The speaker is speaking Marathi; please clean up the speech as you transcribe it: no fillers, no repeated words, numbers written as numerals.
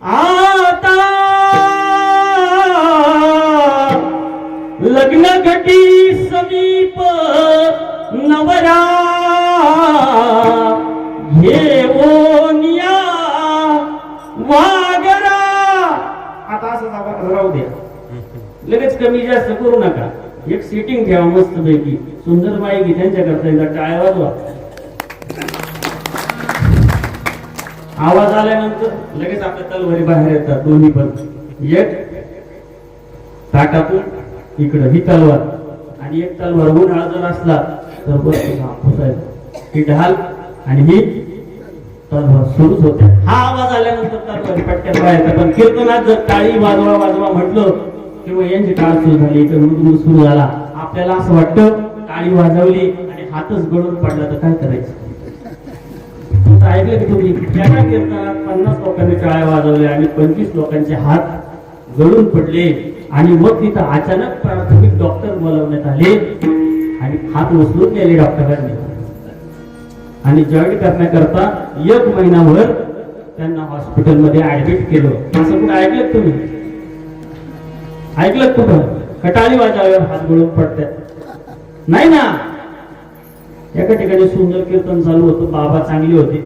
आता लग्न घटी समीप नवरा घेऊनिया वागरा. आता असं राहू द्या, लगेच कमी जास्त करू नका. एक सीटिंग ठेवा मस्त पैकी, सुंदर बाई त्यांच्याकरता एकदा टाळ्या वाजवा. आवाज आल्यानंतर लगेच आपल्या तलवारी बाहेर येतात दोन्ही पण. एक ताटातून इकडं ही तलवार आणि एक तलवार उन्हाळा जर असला तर बस ही ढाल आणि ही तलवार सुरूच होते. हा आवाज आल्यानंतर तलवारी पटक्यात बाहेर. पण कीर्तनात जर टाळी वाजवा वाजवा म्हटलं किंवा यांची टाळ सुरू झाली, इकडे मृदुंग सुरू झाला, आपल्याला असं वाटतं टाळी वाजवली आणि हातच गळून पडला तर काय करायचं. ऐकलं की तुम्ही एका कीर्तनात 50 लोकांनी टाळ्या वाजवल्या आणि 25 लोकांचे हात गळून पडले आणि मग तिथं अचानक प्राथमिक डॉक्टर बोलवण्यात आले आणि हात उचलून गेले डॉक्टरांनी आणि जॉईन करण्याकरता 1 महिनाभर त्यांना हॉस्पिटलमध्ये ऍडमिट केलं. असं कुठं ऐकलं तुम्ही? ऐकलं कुठं? कटाळी वाजवल्यावर हात गळून पडतात नाही ना. एका ठिकाणी सुंदर कीर्तन चालू होतं, बाबा चांगले होते.